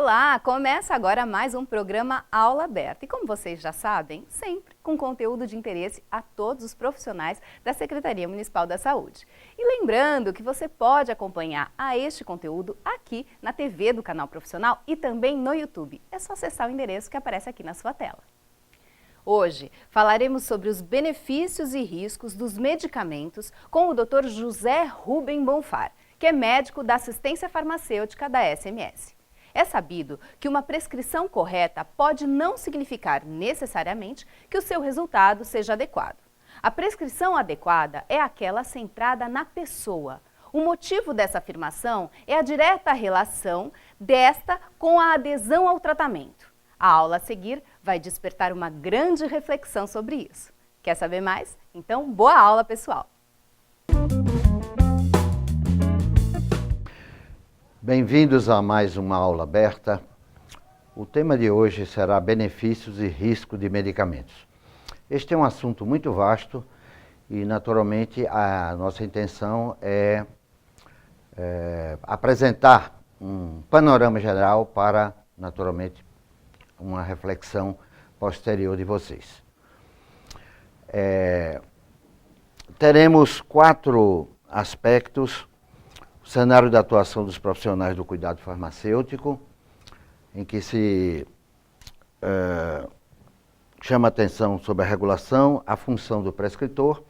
Olá! Começa agora mais um programa Aula Aberta. E como vocês já sabem, sempre com conteúdo de interesse a todos os profissionais da Secretaria Municipal da Saúde. E lembrando que você pode acompanhar este conteúdo aqui na TV do canal profissional e também no YouTube. É só acessar o endereço que aparece aqui na sua tela. Hoje falaremos sobre os benefícios e riscos dos medicamentos com o Dr. José Rubem Bonfar, que é médico da assistência farmacêutica da SMS. É sabido que uma prescrição correta pode não significar necessariamente que o seu resultado seja adequado. A prescrição adequada é aquela centrada na pessoa. O motivo dessa afirmação é a direta relação desta com a adesão ao tratamento. A aula a seguir vai despertar uma grande reflexão sobre isso. Quer saber mais? Então, boa aula, pessoal! Bem-vindos a mais uma aula aberta. O tema de hoje será benefícios e risco de medicamentos. Este é um assunto muito vasto e, naturalmente, a nossa intenção é apresentar um panorama geral para, naturalmente, uma reflexão posterior de vocês. Teremos 4 aspectos. O cenário da atuação dos profissionais do cuidado farmacêutico, em que se chama atenção sobre a regulação, a função do prescritor,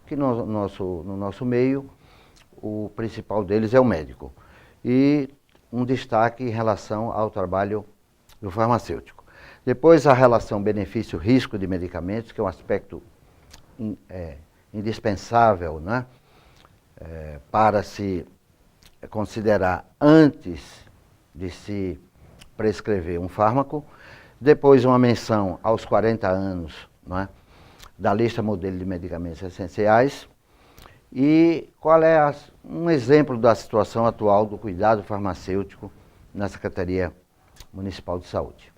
que no nosso meio, o principal deles é o médico. E um destaque em relação ao trabalho do farmacêutico. Depois, a relação benefício-risco de medicamentos, que é um aspecto indispensável, né, para se considerar antes de se prescrever um fármaco. Depois, uma menção aos 40 anos, não é, da lista modelo de medicamentos essenciais. E qual é um exemplo da situação atual do cuidado farmacêutico na Secretaria Municipal de Saúde.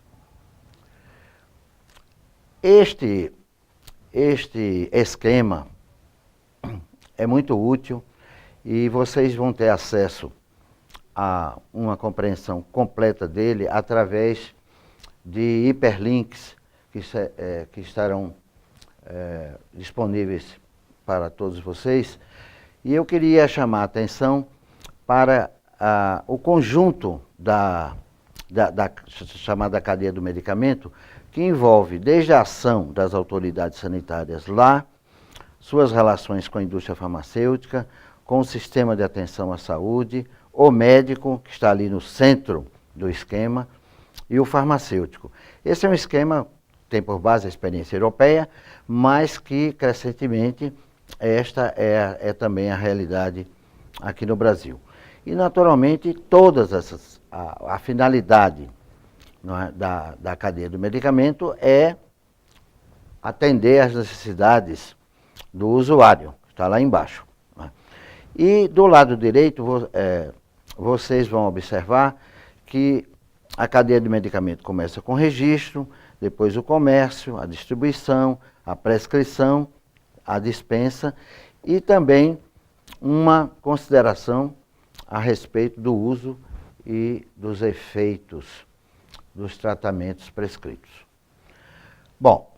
Este esquema é muito útil e vocês vão ter acesso a uma compreensão completa dele através de hiperlinks que estarão disponíveis para todos vocês. E eu queria chamar a atenção para o conjunto da chamada cadeia do medicamento, que envolve desde a ação das autoridades sanitárias lá, suas relações com a indústria farmacêutica, com o sistema de atenção à saúde, o médico, que está ali no centro do esquema, e o farmacêutico. Esse é um esquema que tem por base a experiência europeia, mas que, crescentemente, esta é também a realidade aqui no Brasil. E, naturalmente, todas essas, a finalidade, não é, da cadeia do medicamento é atender às necessidades do usuário, que está lá embaixo. Não é? E do lado direito, vocês vão observar que a cadeia de medicamento começa com registro, depois o comércio, a distribuição, a prescrição, a dispensa e também uma consideração a respeito do uso e dos efeitos dos tratamentos prescritos. Bom,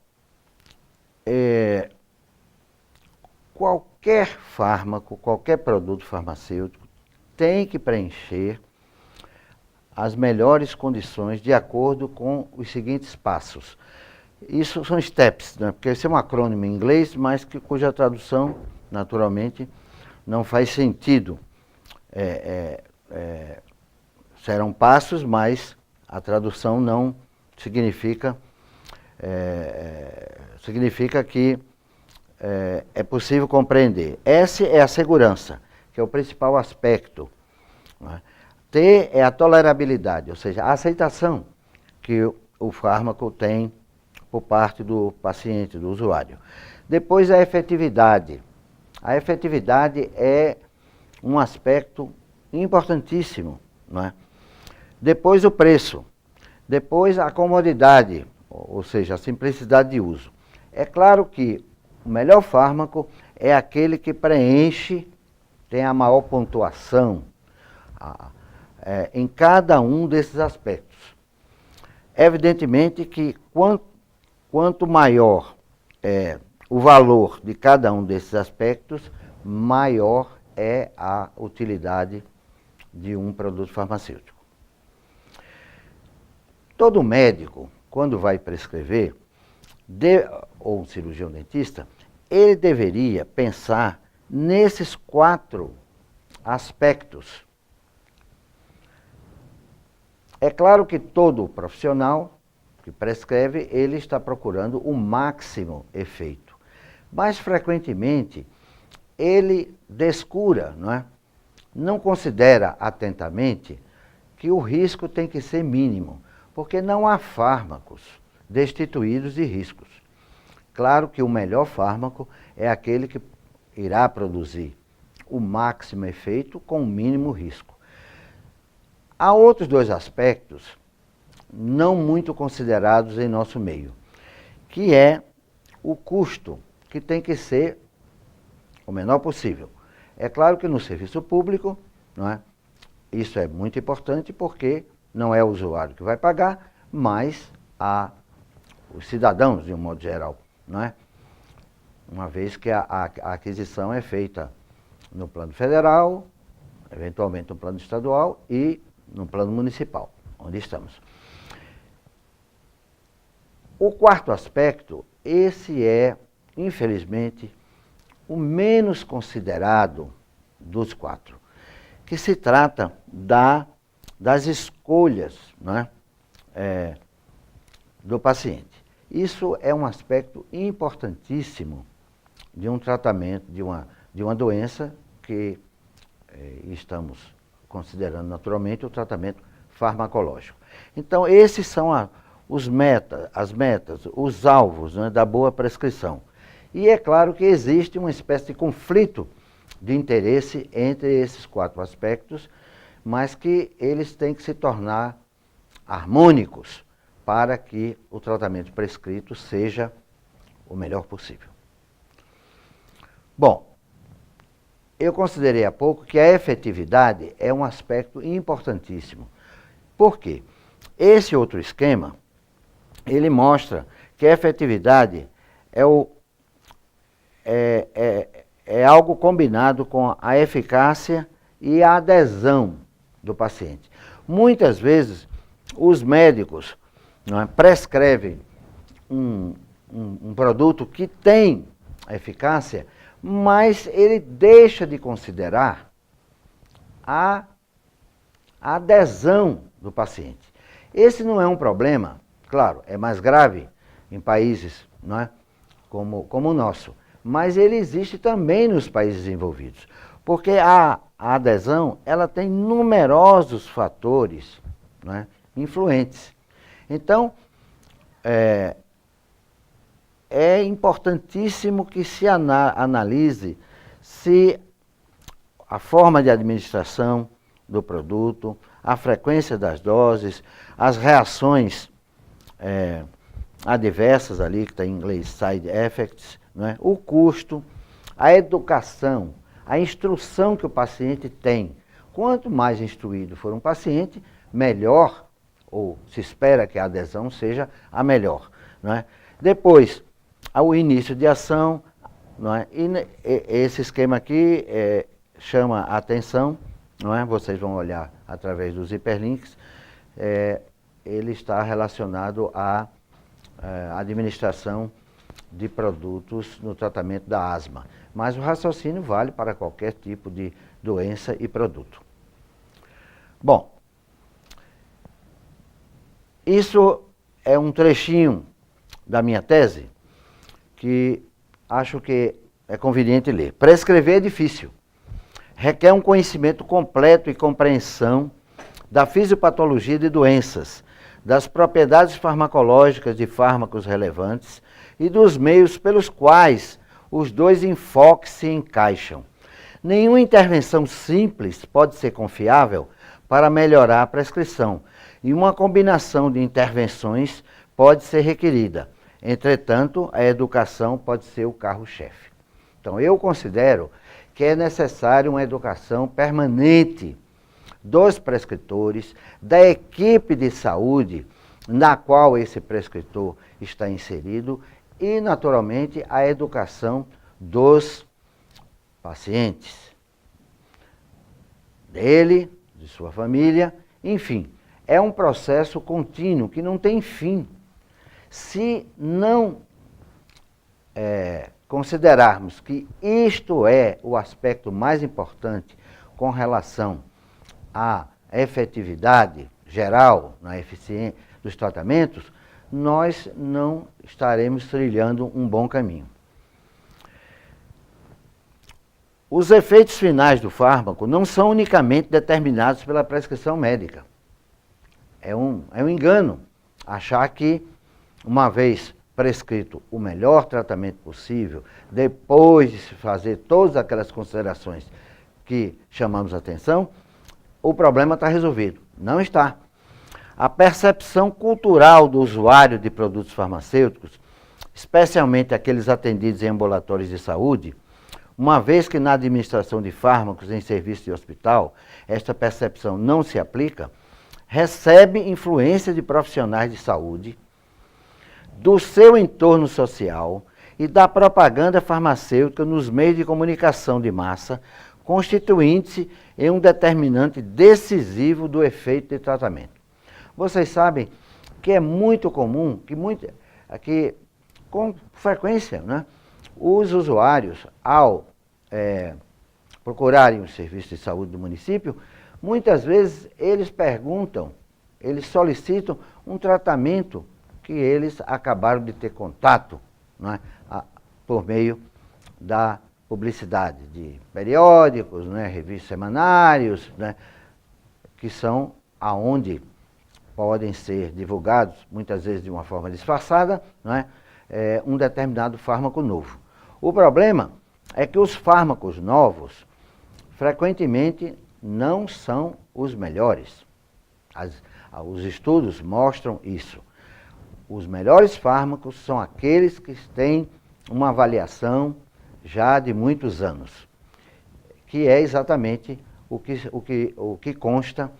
qualquer fármaco, qualquer produto farmacêutico tem que preencher as melhores condições de acordo com os seguintes passos. Isso são steps, né? Porque esse é um acrônimo em inglês, mas cuja tradução, naturalmente, não faz sentido. Serão passos, mas a tradução não significa, significa que é possível compreender. S é a segurança, que é o principal aspecto. Né? T é a tolerabilidade, ou seja, a aceitação que o fármaco tem por parte do paciente, do usuário. Depois a efetividade. A efetividade é um aspecto importantíssimo, não é? Depois o preço. Depois a comodidade, ou seja, a simplicidade de uso. É claro que o melhor fármaco é aquele que preenche, tem a maior pontuação, em cada um desses aspectos. Evidentemente que quanto maior o valor de cada um desses aspectos, maior é a utilidade de um produto farmacêutico. Todo médico, quando vai prescrever, ou um cirurgião dentista, ele deveria pensar nesses 4 aspectos. É claro que todo profissional que prescreve, ele está procurando o máximo efeito. Mas, frequentemente, ele descura, não considera atentamente que o risco tem que ser mínimo, porque não há fármacos destituídos de riscos. Claro que o melhor fármaco é aquele que irá produzir o máximo efeito com o mínimo risco. Há outros 2 aspectos não muito considerados em nosso meio, que é o custo, que tem que ser o menor possível. É claro que no serviço público, isso é muito importante porque não é o usuário que vai pagar, mas os cidadãos, de um modo geral, uma vez que a aquisição é feita no plano federal, eventualmente no plano estadual e no plano municipal, onde estamos. O 4º aspecto, esse é, infelizmente, o menos considerado dos 4, que se trata das escolhas do paciente. Isso é um aspecto importantíssimo de um tratamento, de uma doença que estamos considerando naturalmente o tratamento farmacológico. Então, esses são as metas, os alvos da boa prescrição. E é claro que existe uma espécie de conflito de interesse entre esses 4 aspectos, mas que eles têm que se tornar harmônicos para que o tratamento prescrito seja o melhor possível. Bom, eu considerei há pouco que a efetividade é um aspecto importantíssimo. Por quê? Esse outro esquema, ele mostra que a efetividade é algo combinado com a eficácia e a adesão do paciente. Muitas vezes, os médicos prescrevem um produto que tem eficácia, mas ele deixa de considerar a adesão do paciente. Esse não é um problema, claro, é mais grave em países como o nosso, mas ele existe também nos países desenvolvidos, porque a adesão ela tem numerosos fatores influentes. Então, é importantíssimo que se analise se a forma de administração do produto, a frequência das doses, as reações adversas ali, que está em inglês side effects, o custo, a educação, a instrução que o paciente tem. Quanto mais instruído for um paciente, melhor, ou se espera que a adesão seja a melhor. Depois, o início de ação, e esse esquema aqui chama a atenção, vocês vão olhar através dos hiperlinks, ele está relacionado à administração de produtos no tratamento da asma. Mas o raciocínio vale para qualquer tipo de doença e produto. Bom, isso é um trechinho da minha tese que acho que é conveniente ler. Prescrever é difícil. Requer um conhecimento completo e compreensão da fisiopatologia de doenças, das propriedades farmacológicas de fármacos relevantes e dos meios pelos quais os dois enfoques se encaixam. Nenhuma intervenção simples pode ser confiável para melhorar a prescrição, e uma combinação de intervenções pode ser requerida. Entretanto, a educação pode ser o carro-chefe. Então, eu considero que é necessário uma educação permanente dos prescritores, da equipe de saúde na qual esse prescritor está inserido e, naturalmente, a educação dos pacientes, dele, de sua família, enfim, é um processo contínuo que não tem fim. Se não considerarmos que isto é o aspecto mais importante com relação à efetividade geral, na eficiência dos tratamentos, nós não estaremos trilhando um bom caminho. Os efeitos finais do fármaco não são unicamente determinados pela prescrição médica. É um engano achar que, uma vez prescrito o melhor tratamento possível, depois de se fazer todas aquelas considerações que chamamos a atenção, o problema está resolvido. Não está. A percepção cultural do usuário de produtos farmacêuticos, especialmente aqueles atendidos em ambulatórios de saúde, uma vez que na administração de fármacos em serviço de hospital, esta percepção não se aplica, recebe influência de profissionais de saúde, do seu entorno social e da propaganda farmacêutica nos meios de comunicação de massa, constituindo-se em um determinante decisivo do efeito de tratamento. Vocês sabem que é muito comum, que com frequência, né, os usuários, ao procurarem o serviço de saúde do município, muitas vezes eles perguntam, eles solicitam um tratamento que eles acabaram de ter contato, né, por meio da publicidade de periódicos, né, revistas semanários, né, que são aonde podem ser divulgados, muitas vezes de uma forma disfarçada, né, um determinado fármaco novo. O problema é que os fármacos novos, frequentemente, não são os melhores. Os estudos mostram isso. Os melhores fármacos são aqueles que têm uma avaliação já de muitos anos, que é exatamente o que consta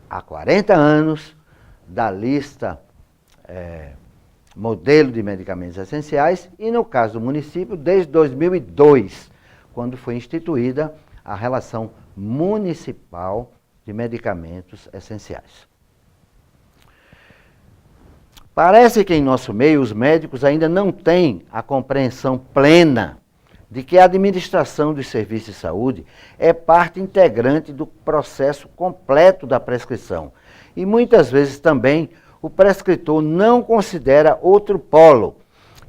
há 40 anos da lista modelo de medicamentos essenciais e, no caso do município, desde 2002, quando foi instituída a relação municipal de medicamentos essenciais. Parece que em nosso meio os médicos ainda não têm a compreensão plena de que a administração dos serviços de saúde é parte integrante do processo completo da prescrição. E muitas vezes também o prescritor não considera outro polo,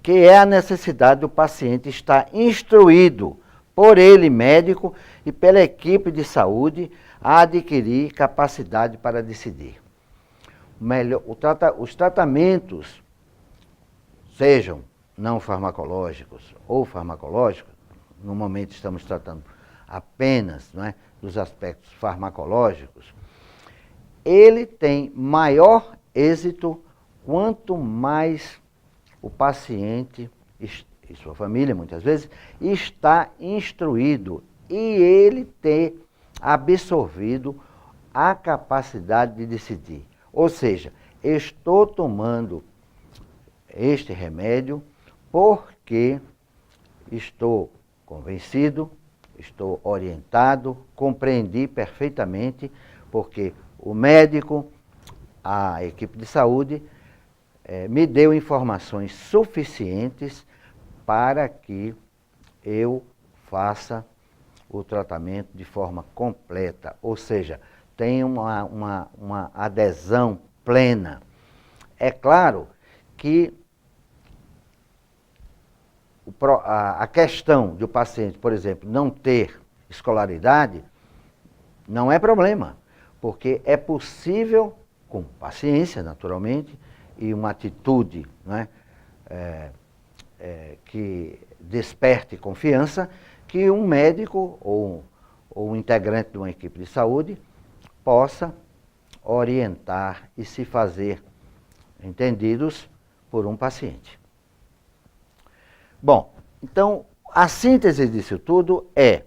que é a necessidade do paciente estar instruído por ele, médico, e pela equipe de saúde a adquirir capacidade para decidir. Os tratamentos, sejam não farmacológicos ou farmacológicos, no momento estamos tratando apenas, não é, dos aspectos farmacológicos, ele tem maior êxito quanto mais o paciente e sua família, muitas vezes, está instruído e ele ter absorvido a capacidade de decidir. Ou seja, estou tomando este remédio porque estou convencido, estou orientado, compreendi perfeitamente, porque o médico, a equipe de saúde, me deu informações suficientes para que eu faça o tratamento de forma completa, ou seja, tenha uma adesão plena. É claro que a questão de o paciente, por exemplo, não ter escolaridade, não é problema, porque é possível, com paciência, naturalmente, e uma atitude, né, que desperte confiança, que um médico ou um integrante de uma equipe de saúde possa orientar e se fazer entendidos por um paciente. Bom, então, a síntese disso tudo é: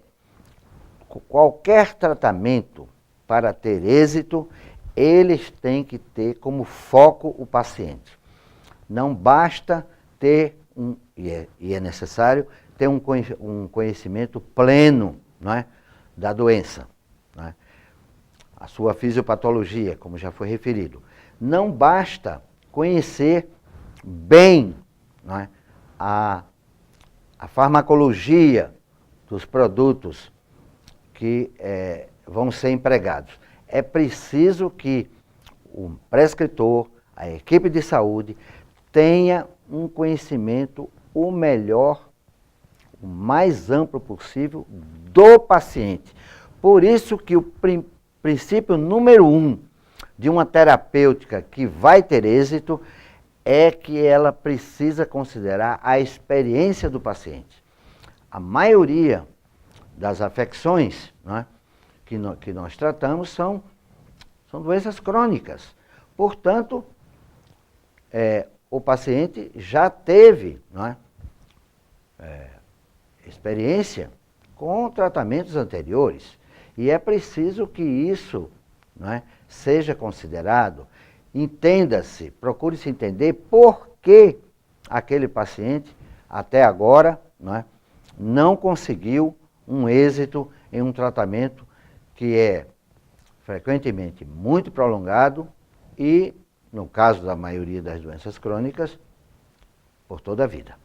qualquer tratamento para ter êxito, eles têm que ter como foco o paciente. Não basta ter, e é necessário, ter um conhecimento pleno, não é, da doença, não é? A sua fisiopatologia, como já foi referido. Não basta conhecer bem, não é, a farmacologia dos produtos que vão ser empregados. É preciso que o prescritor, a equipe de saúde, tenha um conhecimento o melhor, o mais amplo possível do paciente. Por isso que o princípio número 1 de uma terapêutica que vai ter êxito é que ela precisa considerar a experiência do paciente. A maioria das afecções, não é, que nós tratamos são doenças crônicas. Portanto, o paciente já teve, não é, experiência com tratamentos anteriores. E é preciso que isso, não é, seja considerado. Entenda-se, procure-se entender por que aquele paciente, até agora, não conseguiu um êxito em um tratamento que é frequentemente muito prolongado e, no caso da maioria das doenças crônicas, por toda a vida.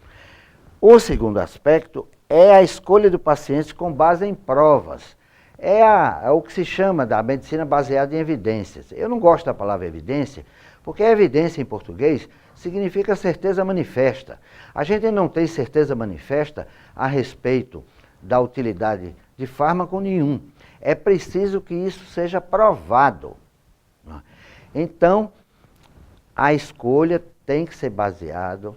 O segundo aspecto é a escolha do paciente com base em provas. É o que se chama da medicina baseada em evidências. Eu não gosto da palavra evidência, porque evidência em português significa certeza manifesta. A gente não tem certeza manifesta a respeito da utilidade de fármaco nenhum. É preciso que isso seja provado. Então, a escolha tem que ser baseada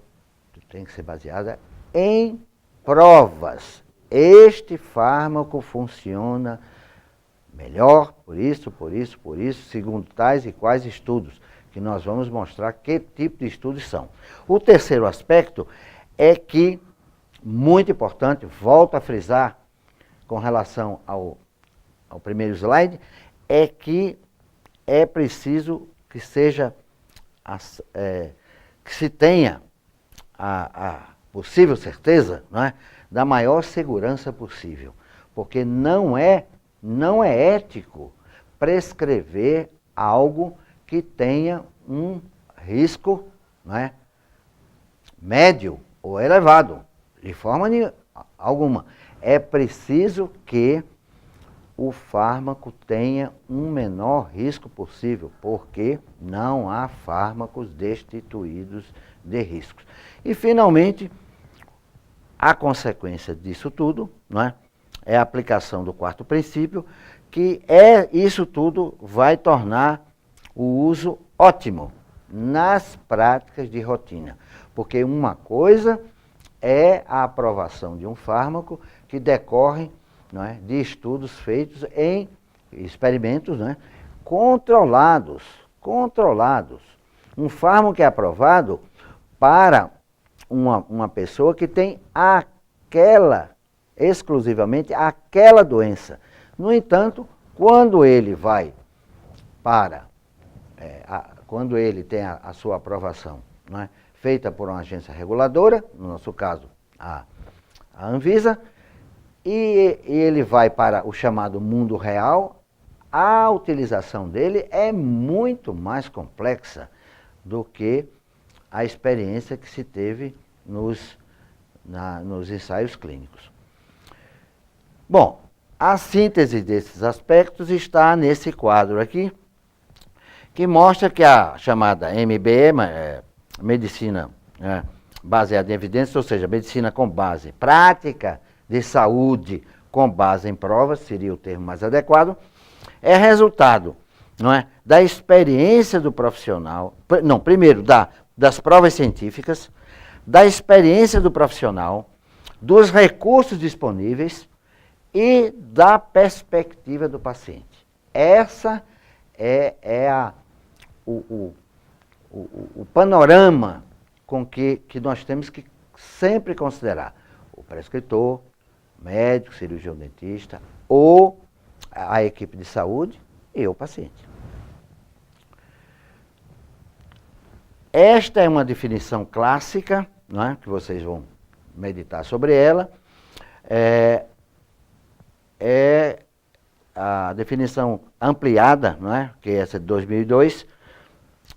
em provas. Este fármaco funciona melhor por isso, segundo tais e quais estudos, que nós vamos mostrar que tipo de estudos são. O terceiro aspecto é que, muito importante, volto a frisar com relação ao primeiro slide, é que é preciso que seja, que se tenha a possível certeza, não é, da maior segurança possível, porque não é ético prescrever algo que tenha um risco, não é, médio ou elevado, de forma alguma. É preciso que o fármaco tenha um menor risco possível, porque não há fármacos destituídos de riscos. E, finalmente, a consequência disso tudo, não é a aplicação do quarto princípio, que isso tudo vai tornar o uso ótimo nas práticas de rotina. Porque uma coisa é a aprovação de um fármaco que decorre, não é, de estudos feitos em experimentos, não é, controlados. Um fármaco é aprovado para uma pessoa que tem exclusivamente aquela doença. No entanto, quando ele vai quando ele tem a sua aprovação, não é, feita por uma agência reguladora, no nosso caso a Anvisa, e ele vai para o chamado mundo real, a utilização dele é muito mais complexa do que a experiência que se teve nos ensaios clínicos. Bom, a síntese desses aspectos está nesse quadro aqui, que mostra que a chamada MBE, medicina baseada em evidências, ou seja, medicina com base prática de saúde com base em provas, seria o termo mais adequado, é resultado, não é, da experiência do profissional, primeiro das provas científicas, da experiência do profissional, dos recursos disponíveis e da perspectiva do paciente. Essa é o panorama com que nós temos que sempre considerar o prescritor, médico, cirurgião dentista, ou a equipe de saúde e o paciente. Esta é uma definição clássica, não é? Que vocês vão meditar sobre ela. É a definição ampliada, não é? Que é essa de 2002,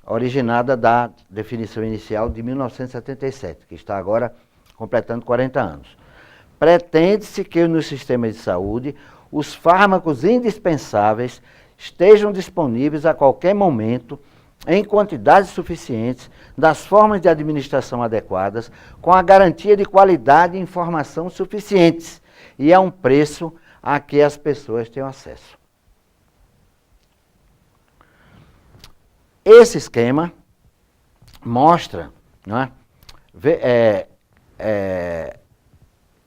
originada da definição inicial de 1977, que está agora completando 40 anos. Pretende-se que no sistema de saúde os fármacos indispensáveis estejam disponíveis a qualquer momento, em quantidades suficientes, das formas de administração adequadas, com a garantia de qualidade e informação suficientes e a um preço a que as pessoas tenham acesso. Esse esquema mostra, não é,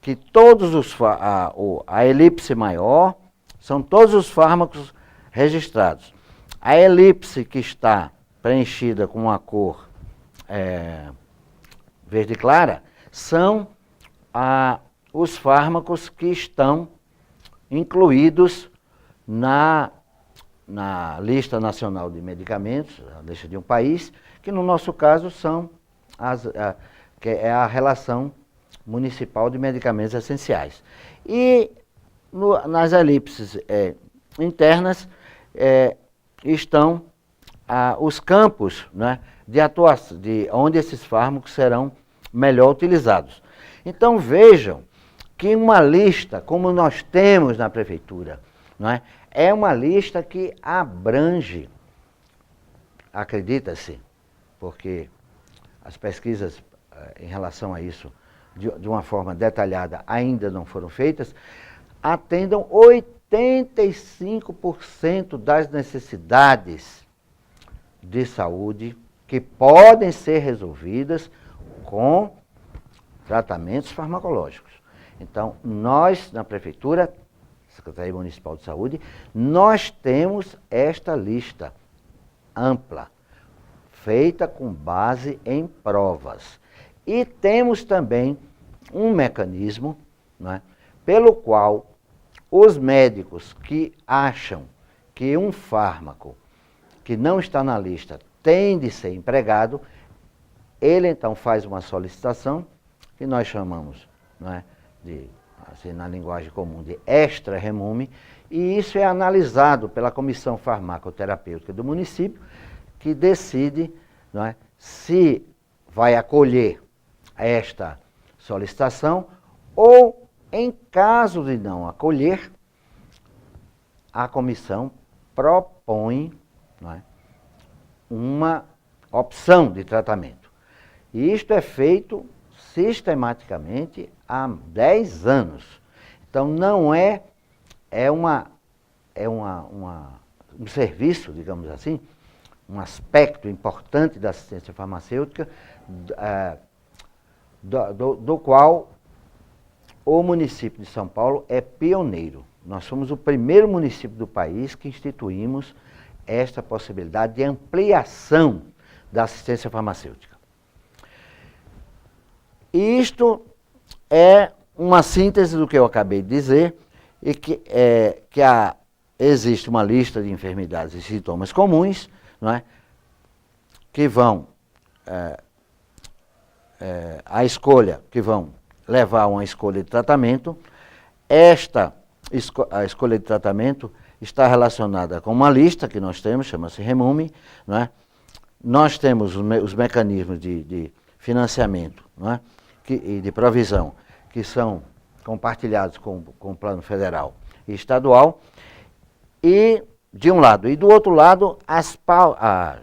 que todos a elipse maior são todos os fármacos registrados. A elipse que está preenchida com uma cor verde clara são os fármacos que estão incluídos na lista nacional de medicamentos, a lista de um país, que no nosso caso são que é a relação municipal de medicamentos essenciais. E nas elipses internas estão os campos, né, de atuação, de onde esses fármacos serão melhor utilizados. Então vejam que uma lista, como nós temos na prefeitura, não é? É uma lista que abrange, acredita-se, porque as pesquisas em relação a isso, de uma forma detalhada, ainda não foram feitas, atendam 85% das necessidades de saúde que podem ser resolvidas com tratamentos farmacológicos. Então, nós, na Prefeitura, Secretaria Municipal de Saúde, nós temos esta lista ampla, feita com base em provas. E temos também um mecanismo, né, pelo qual os médicos que acham que um fármaco que não está na lista tem de ser empregado, ele então faz uma solicitação, que nós chamamos, né, assim, na linguagem comum, de extra-remume, e isso é analisado pela Comissão Farmacoterapêutica do município, que decide, não é, se vai acolher esta solicitação ou, em caso de não acolher, a comissão propõe, não é, uma opção de tratamento. E isto é feito sistematicamente há 10 anos. Então não é um serviço, digamos assim, um aspecto importante da assistência farmacêutica, do qual o município de São Paulo é pioneiro. Nós somos o primeiro município do país que instituímos esta possibilidade de ampliação da assistência farmacêutica. E isto é uma síntese do que eu acabei de dizer, e que existe uma lista de enfermidades e sintomas comuns, não é, que vão a escolha, que vão levar a uma escolha de tratamento. A escolha de tratamento está relacionada com uma lista que nós temos, chama-se REMUME, não é? Nós temos os mecanismos de financiamento, não é, e de provisão, que são compartilhados com o plano federal e estadual, e de um lado. E do outro lado,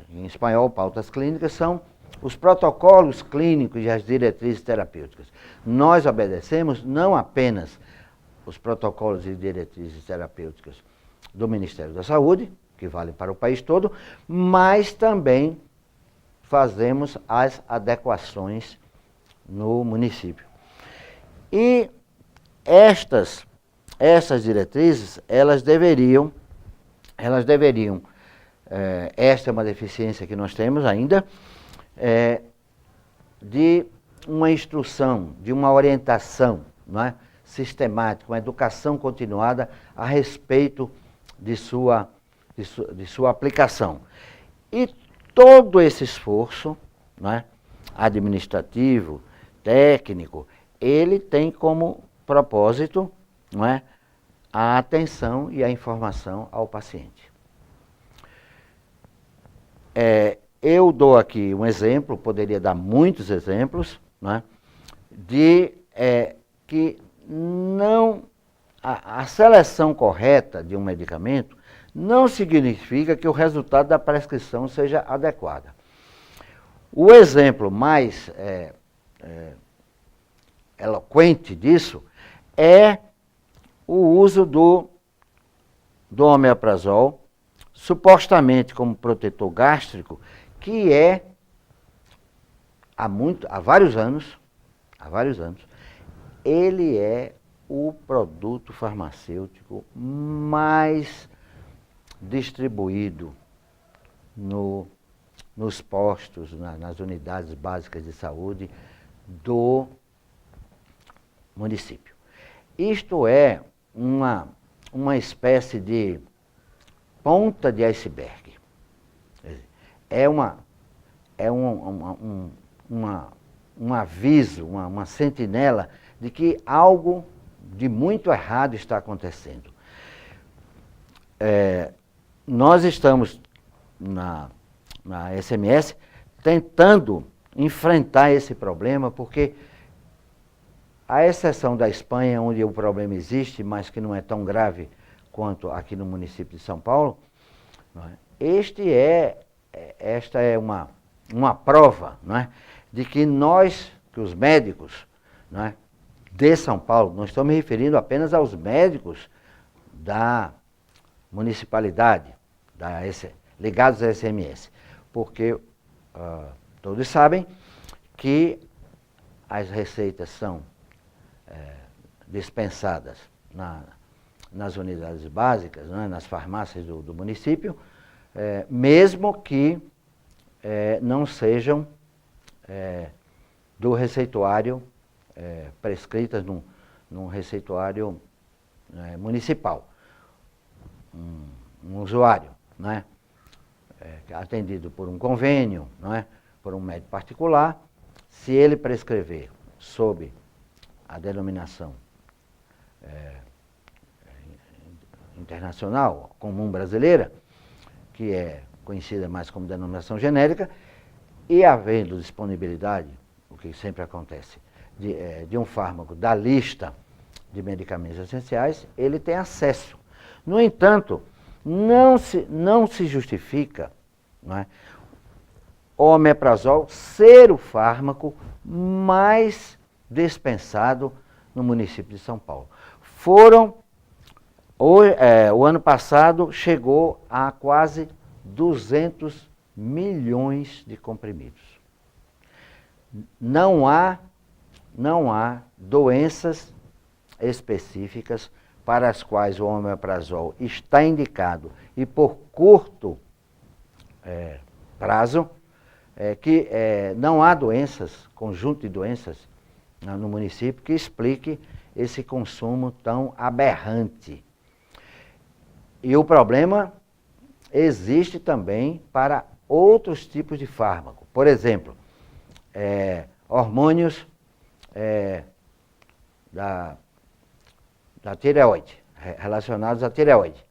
em espanhol, pautas clínicas, são os protocolos clínicos e as diretrizes terapêuticas. Nós obedecemos não apenas os protocolos e diretrizes terapêuticas do Ministério da Saúde, que valem para o país todo, mas também fazemos as adequações no município. E essas diretrizes, elas deveriam, esta é uma deficiência que nós temos ainda, de uma instrução, de uma orientação, não é, sistemática, uma educação continuada a respeito de de sua aplicação. E todo esse esforço, né, administrativo, técnico, ele tem como propósito, não é, a atenção e a informação ao paciente. Eu dou aqui um exemplo, poderia dar muitos exemplos, né, de que não a seleção correta de um medicamento não significa que o resultado da prescrição seja adequado. O exemplo mais eloquente disso é o uso do omeprazol, supostamente como protetor gástrico, que há vários anos, ele é o produto farmacêutico mais distribuído nos postos, nas unidades básicas de saúde do município. Isto é uma espécie de ponta de iceberg. É um aviso, uma sentinela de que algo de muito errado está acontecendo. Nós estamos na SMS tentando enfrentar esse problema, porque à exceção da Espanha, onde o problema existe, mas que não é tão grave quanto aqui no município de São Paulo, não é? Esta é uma prova, não é, de que os médicos, não é, de São Paulo, não estou me referindo apenas aos médicos da municipalidade, ligados à SMS, porque todos sabem que as receitas são dispensadas nas unidades básicas, né, nas farmácias do município, mesmo que não sejam do receituário, prescritas num receituário municipal. Um usuário, né, atendido por um convênio, não é, por um médico particular, se ele prescrever sob a denominação internacional, comum brasileira, que é conhecida mais como denominação genérica, e havendo disponibilidade, o que sempre acontece, de um fármaco da lista de medicamentos essenciais, ele tem acesso. No entanto, não se justifica, não é, o omeprazol ser o fármaco mais dispensado no município de São Paulo. O ano passado chegou a quase 200 milhões de comprimidos. Não há doenças específicas para as quais o omeprazol está indicado e por curto prazo, não há conjunto de doenças no município que explique esse consumo tão aberrante. E o problema existe também para outros tipos de fármaco. Por exemplo, hormônios da tireoide, relacionados à tireoide.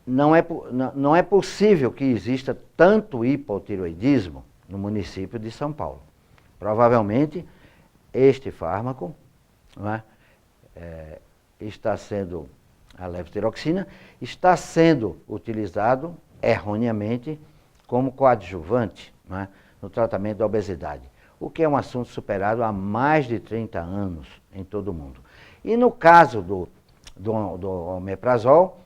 Não é possível que exista tanto hipotireoidismo no município de São Paulo. Provavelmente, este fármaco, não é, está sendo, a levotiroxina, está sendo utilizado erroneamente como coadjuvante, não é, no tratamento da obesidade, o que é um assunto superado há mais de 30 anos em todo o mundo. E no caso do omeprazol,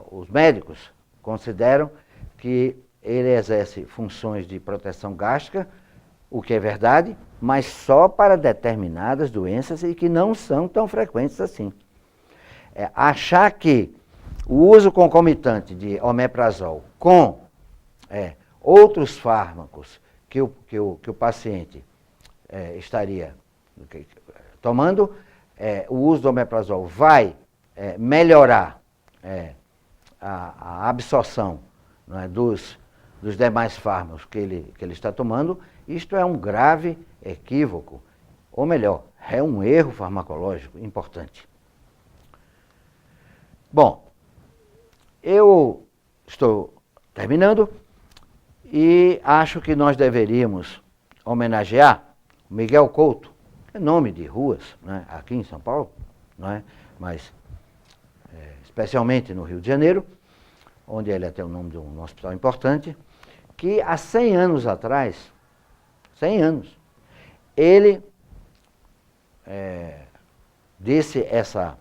os médicos consideram que ele exerce funções de proteção gástrica, o que é verdade, mas só para determinadas doenças e que não são tão frequentes assim. Achar que o uso concomitante de omeprazol com outros fármacos que o paciente estaria tomando, o uso do omeprazol vai melhorar a absorção, não é, dos demais fármacos que ele está tomando, isto é um grave equívoco, ou melhor, é um erro farmacológico importante. Bom, eu estou terminando e acho que nós deveríamos homenagear Miguel Couto, que é nome de ruas, né, aqui em São Paulo, não é? Mas especialmente no Rio de Janeiro, onde ele tem o nome de um hospital importante, que há 100 anos atrás, 100 anos, ele disse essa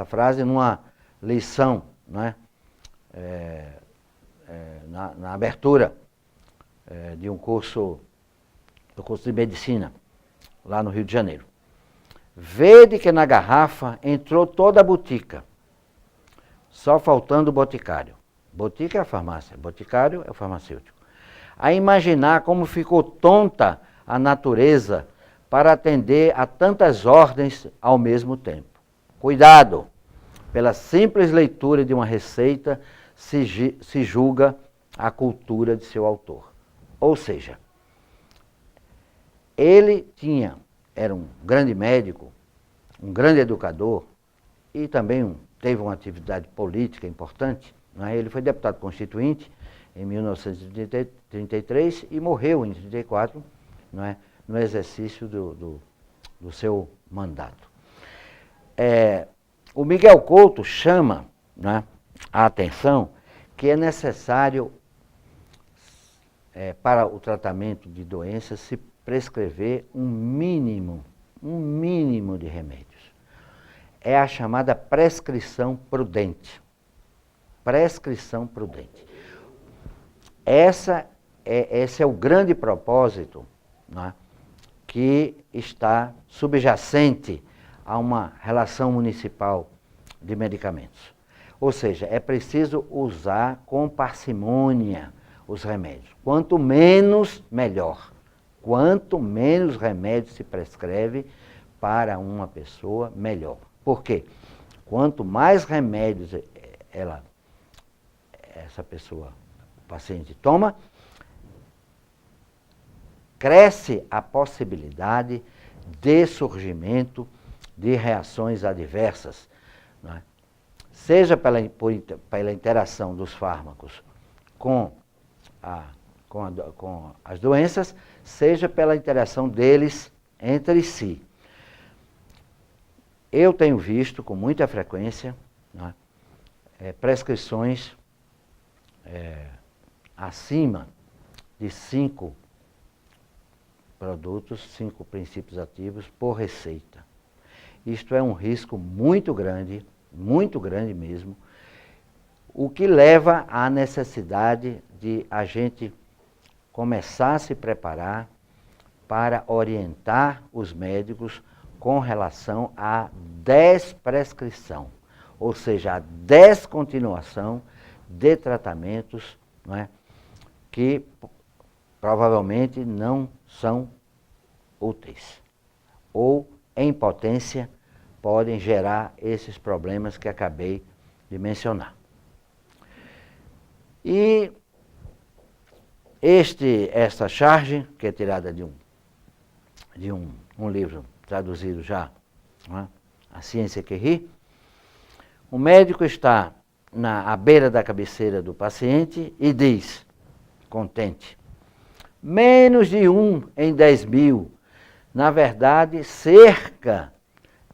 frase numa lição, né, na abertura de um curso, do curso de medicina, lá no Rio de Janeiro. Vede que na garrafa entrou toda a botica, só faltando o boticário. Botica é a farmácia, boticário é o farmacêutico. A imaginar como ficou tonta a natureza para atender a tantas ordens ao mesmo tempo. Cuidado! Pela simples leitura de uma receita se julga a cultura de seu autor. Ou seja, ele era um grande médico, um grande educador e também teve uma atividade política importante. Não é? Ele foi deputado constituinte em 1933 e morreu em 1934, não é? No exercício do seu mandato. O Miguel Couto chama, né, a atenção que é necessário, para o tratamento de doenças, se prescrever um mínimo de remédios. É a chamada prescrição prudente. Prescrição prudente. Esse é o grande propósito, né, que está subjacente a uma relação municipal de medicamentos. Ou seja, é preciso usar com parcimônia os remédios. Quanto menos, melhor. Quanto menos remédio se prescreve para uma pessoa, melhor. Por quê? Quanto mais remédios essa pessoa, o paciente, toma, cresce a possibilidade de surgimento de reações adversas, não é? Seja pela interação dos fármacos com as doenças, seja pela interação deles entre si. Eu tenho visto com muita frequência, não é, prescrições acima de 5 produtos, 5 princípios ativos por receita. Isto é um risco muito grande mesmo, o que leva à necessidade de a gente começar a se preparar para orientar os médicos com relação à desprescrição, ou seja, a descontinuação de tratamentos, não é, que provavelmente não são úteis ou, em potência, podem gerar esses problemas que acabei de mencionar. E esta charge, que é tirada de um livro traduzido já, não é? A Ciência que Ri, o médico está à beira da cabeceira do paciente e diz, contente, menos de 1 em 10.000, na verdade, cerca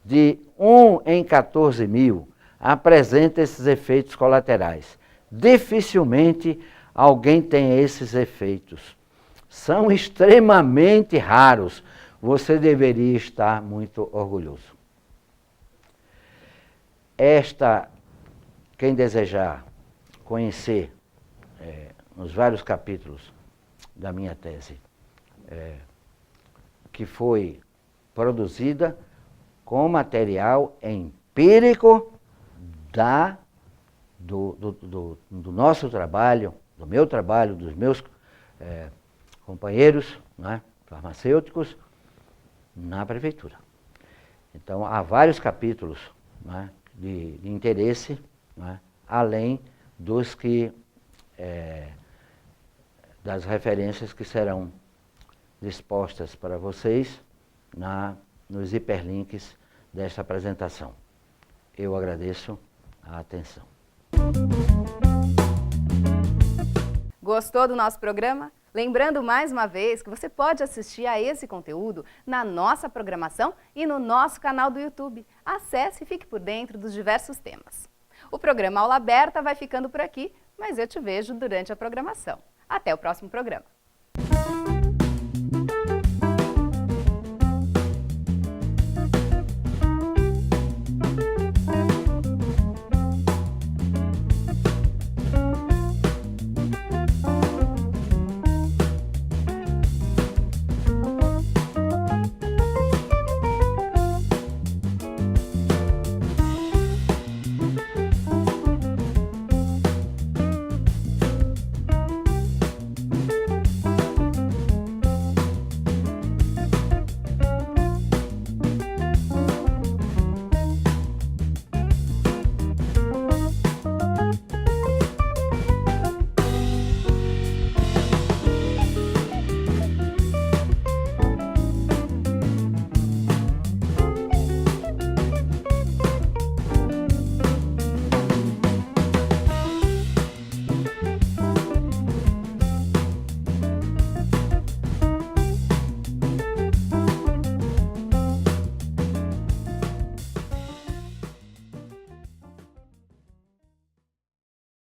de 1 em 14.000 apresenta esses efeitos colaterais. Dificilmente alguém tem esses efeitos. São extremamente raros. Você deveria estar muito orgulhoso. Quem desejar conhecer nos vários capítulos da minha tese, que foi produzida com material empírico do nosso trabalho, do meu trabalho, dos meus companheiros, né, farmacêuticos, na prefeitura. Então, há vários capítulos, né, de interesse, né? Além dos das referências que serão dispostas para vocês nos hiperlinks desta apresentação. Eu agradeço a atenção. Gostou do nosso programa? Lembrando mais uma vez que você pode assistir a esse conteúdo na nossa programação e no nosso canal do YouTube. Acesse e fique por dentro dos diversos temas. O programa Aula Aberta vai ficando por aqui, mas eu te vejo durante a programação. Até o próximo programa.